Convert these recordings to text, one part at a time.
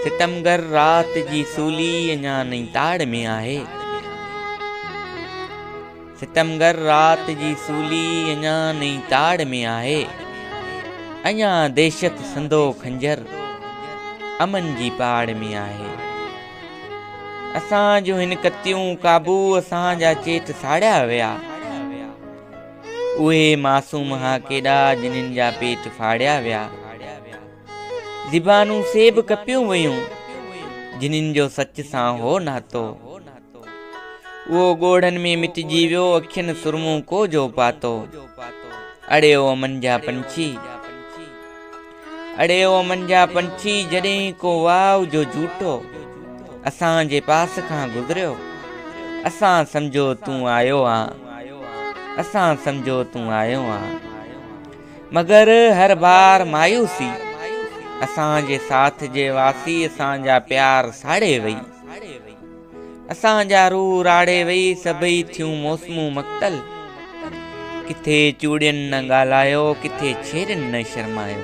सितमगर रात जी सूली अञा नई ताड़ में आहे। सितमगर रात जी सूली अञा नई ताड़ में आहे। अञा दहशत संदो खंजर अमन जी पाड़ में आहे। असां जो हिन कतियूं काबू असांजा चेत साड़िया विया। उहे मासूम हा केॾा जिन्हनि जा पेट फाड़िया विया। ज़िबानूं सेब कपियूं वयूं जिन्हनि जो सच सां हो नातो। उहो ॻोढ़नि में मिटिजी वियो अखियुनि सुरमूं कोजो पातो। अड़े ओ अमन जा पंछी, अड़े ओ अमन जा पंछी, जॾहिं को वाव जो झूठो असांजे पास खां गुज़रियो, असां सम्झो तूं आयो आ, असां सम्झो तूं आयो आ। मगर हर बार मायूसी असांजे साथ जे वासी असांजा प्यार साड़े वई। असांजा रूह राड़े वई, सभई थियूं मौसमूं मक़्तल। किथे चूड़ियुनि न ॻाल्हायो, किथे छेड़नि न शर्मायो।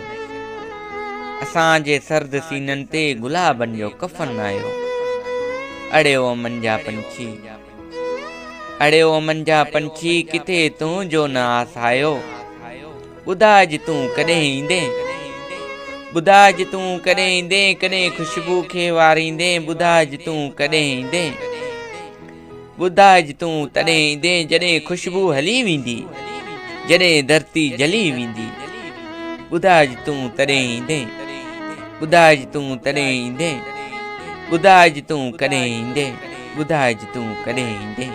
असांजे सर्द सीननि ते गुलाबनि जो कफ़न आयो। अड़े ओ अमन जा पंछी, अड़े ओ अमन जा पंछी, किथे तुंहिंजो न आस आयो। ॿुधाइज तूं कॾहिं ईंदे, ॿुधाइज तूं कॾहिं ईंदे, कॾहिं ख़ुशबू खे वारींदे। ॿुधाइज तूं कॾहिं ईंदे, ॿुधाइज तूं तॾहिं ईंदे, जॾहिं ख़ुशबू हली वेंदी, जॾहिं धरती जली वेंदी। ॿुधाइज तूं तॾहिं ईंदे, ॿुधाइज तूं तॾहिं ईंदे, ॿुधाइज तूं कॾहिं ईंदे, ॿुधाइज तूं कॾहिं ईंदे।